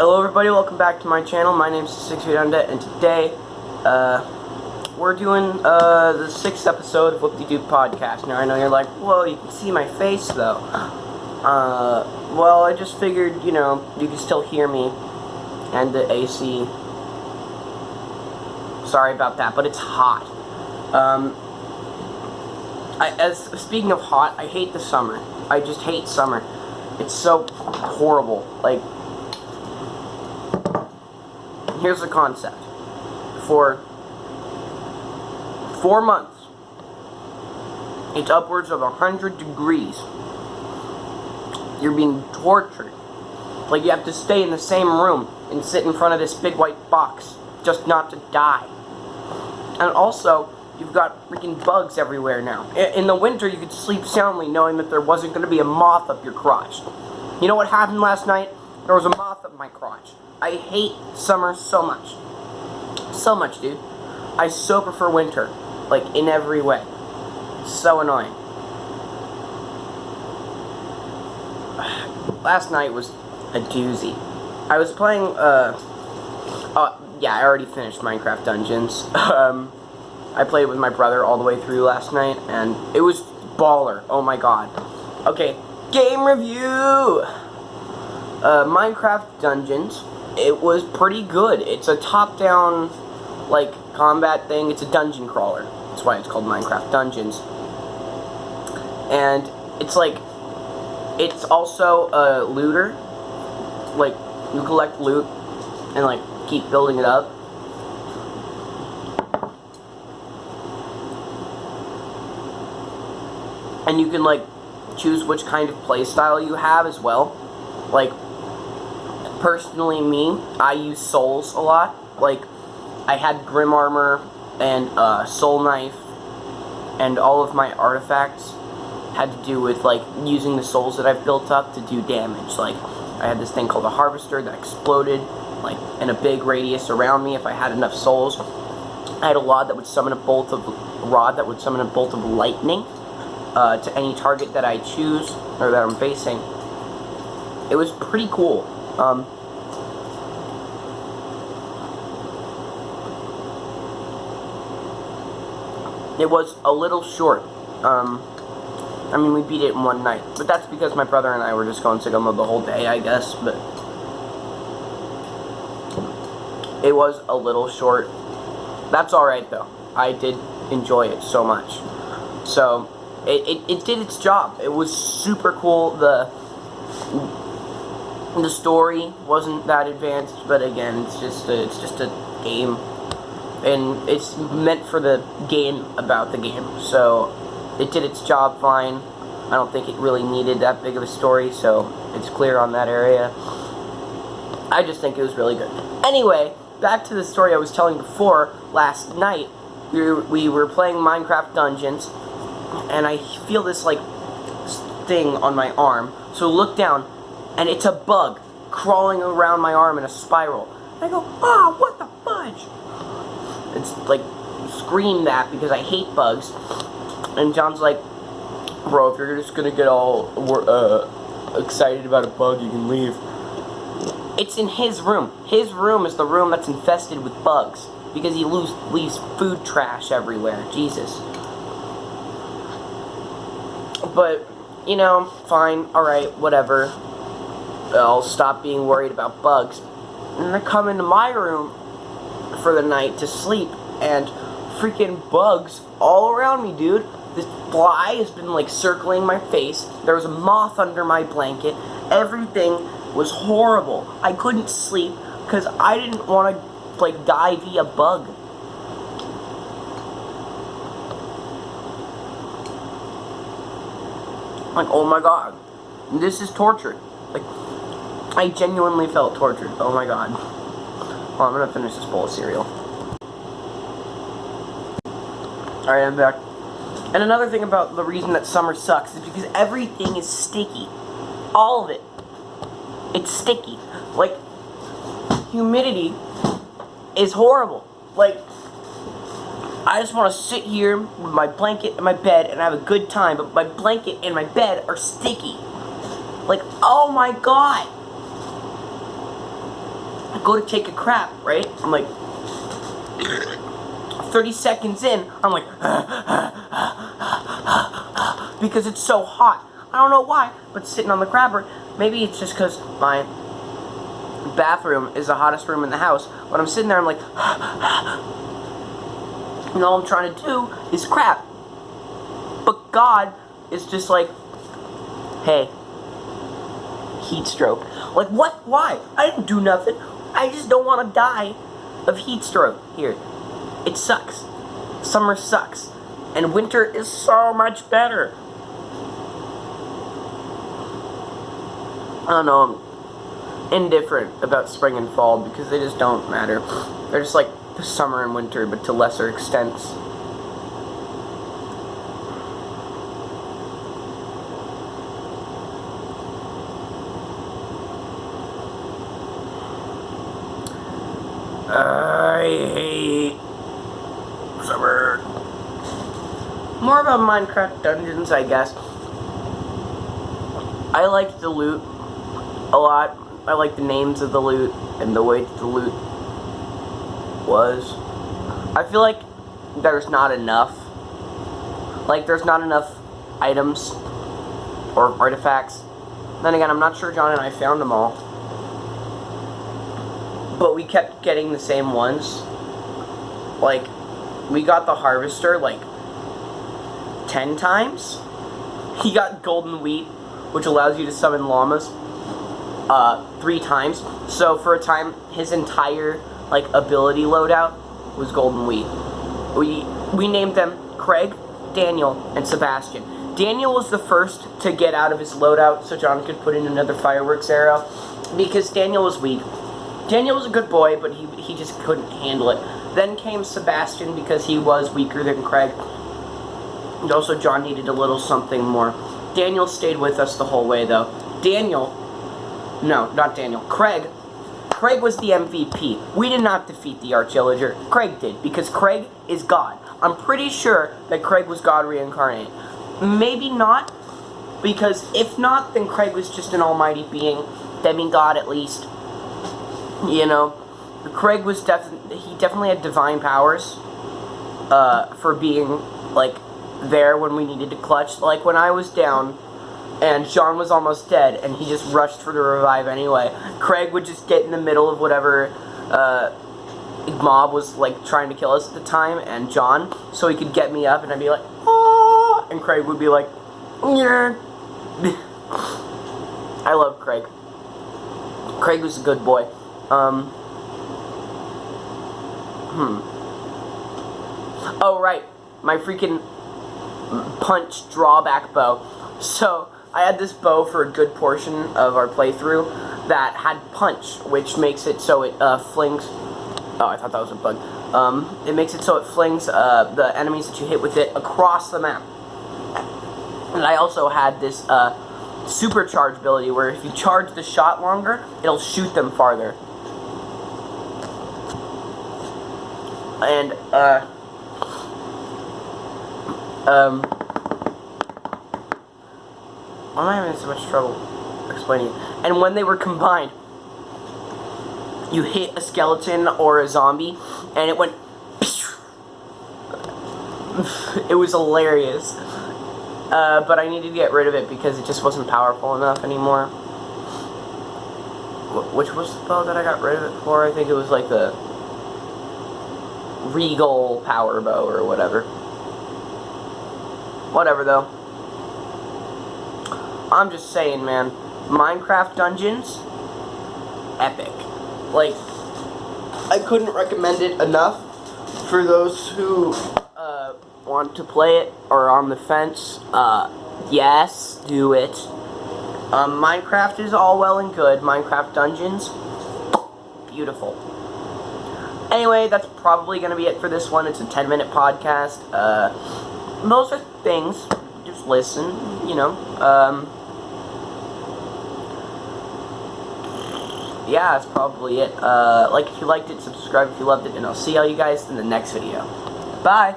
Hello everybody, welcome back to my channel. My name is 6 Feet Under, and today, we're doing, the 6th episode of Woopdeedoop Podcast. Now I know you're like, whoa, you can see my face though. Well, I just figured, you can still hear me, and the AC. Sorry about that, but it's hot. Speaking of hot, I hate the summer. I just hate summer. It's so horrible. Like, here's the concept. For 4 months, it's upwards of 100 degrees. You're being tortured. Like, you have to stay in the same room and sit in front of this big white box just not to die. And also, you've got freaking bugs everywhere now. In the winter, you could sleep soundly knowing that there wasn't going to be a moth up your crotch. You know what happened last night? There was a moth up my crotch. I hate summer so much. So much, dude. I so prefer winter. Like, in every way. So annoying. Last night was a doozy. I was playing, yeah, I already finished Minecraft Dungeons. I played with my brother all the way through last night, and it was baller. Oh my god. Okay, game review! Minecraft Dungeons, it was pretty good. It's a top-down, like, combat thing. It's a dungeon crawler. That's why it's called Minecraft Dungeons. And it's like, it's also a looter. Like, you collect loot and, like, keep building it up. And you can, like, choose which kind of playstyle you have as well. Like, personally me, I use souls a lot. Like, I had Grim Armor and Soul Knife, and all of my artifacts had to do with, like, using the souls that I've built up to do damage. Like, I had this thing called a Harvester that exploded, like, in a big radius around me if I had enough souls. I had a rod that would summon a bolt of lightning to any target that I choose, or that I'm facing. It was pretty cool. It was a little short. I mean, we beat it in one night, but that's because my brother and I were just going sicko mode the whole day, I guess, but it was a little short. That's alright, though. I did enjoy it so much. So, it did its job. It was super cool. The story wasn't that advanced, but again, it's just a game, and it's meant for the game about the game. So it did its job fine. I don't think it really needed that big of a story, so it's clear on that area. I just think it was really good. Anyway, back to the story I was telling before. Last night, we were playing Minecraft Dungeons, and I feel this, like, thing on my arm. So look down, and it's a bug crawling around my arm in a spiral. And I go, ah, what the fudge? It's like, scream that because I hate bugs. And John's like, bro, if you're just gonna get all excited about a bug, you can leave. It's in his room. His room is the room that's infested with bugs because he leaves food trash everywhere. Jesus. But, fine, alright, whatever. I'll stop being worried about bugs. And I come into my room for the night to sleep, and freaking bugs all around me, dude. This fly has been, like, circling my face. There was a moth under my blanket. Everything was horrible. I couldn't sleep because I didn't want to, like, die via bug. Like, oh my god. This is torture. Like, I genuinely felt tortured. Oh my god. Well, I'm gonna finish this bowl of cereal. Alright, I'm back. And another thing about the reason that summer sucks is because everything is sticky. All of it. It's sticky. Like, humidity is horrible. Like, I just want to sit here with my blanket and my bed and have a good time, but my blanket and my bed are sticky. Like, oh my god. I go to take a crap, right? I'm like, 30 seconds in, I'm like, because it's so hot. I don't know why, but sitting on the crapper, maybe it's just because my bathroom is the hottest room in the house. When I'm sitting there, I'm like, and all I'm trying to do is crap. But God is just like, hey, heat stroke. Like, what? Why? I didn't do nothing. I just don't want to die of heat stroke. Here, it sucks. Summer sucks. And winter is so much better. I don't know, I'm indifferent about spring and fall because they just don't matter. They're just like the summer and winter, but to lesser extents. I hate summer. More about Minecraft Dungeons, I guess. I like the loot a lot. I like the names of the loot and the way that the loot was. I feel like there's not enough. Like, there's not enough items or artifacts. Then again, I'm not sure John and I found them all. But we kept getting the same ones. Like, we got the harvester, like, 10 times. He got golden wheat, which allows you to summon llamas, 3 times. So for a time, his entire, like, ability loadout was golden wheat. We named them Craig, Daniel, and Sebastian. Daniel was the first to get out of his loadout so John could put in another fireworks arrow, because Daniel was weak. Daniel was a good boy, but he just couldn't handle it. Then came Sebastian, because he was weaker than Craig. And also John needed a little something more. Daniel stayed with us the whole way, though. Craig. Craig was the MVP. We did not defeat the Arch-Illager. Craig did, because Craig is God. I'm pretty sure that Craig was God reincarnated. Maybe not, because if not, then Craig was just an almighty being. Demigod, at least. You know, Craig was he definitely had divine powers, for being, like, there when we needed to clutch. Like, when I was down, and John was almost dead, and he just rushed for the revive anyway, Craig would just get in the middle of whatever, mob was, like, trying to kill us at the time, and John, so he could get me up, and I'd be like, ah, and Craig would be like, yeah. I love Craig. Craig was a good boy. Oh, right. My freaking punch drawback bow. So, I had this bow for a good portion of our playthrough that had punch, which makes it so it, flings... Oh, I thought that was a bug. It makes it so it flings, the enemies that you hit with it across the map. And I also had this, supercharge ability where if you charge the shot longer, it'll shoot them farther. And, why am I having so much trouble explaining it? And when they were combined, you hit a skeleton or a zombie, and it went... It was hilarious. But I needed to get rid of it because it just wasn't powerful enough anymore. Which was the bow that I got rid of it for? I think it was like the Regal Power Bow or whatever. Whatever, though. I'm just saying, man. Minecraft Dungeons, epic. Like, I couldn't recommend it enough for those who want to play it or are on the fence. Yes, do it. Minecraft is all well and good. Minecraft Dungeons, beautiful. Anyway, that's probably going to be it for this one. It's a 10-minute podcast. Those are things. Just listen, you know. Yeah, that's probably it. Like if you liked it, subscribe if you loved it, and I'll see all you guys in the next video. Bye!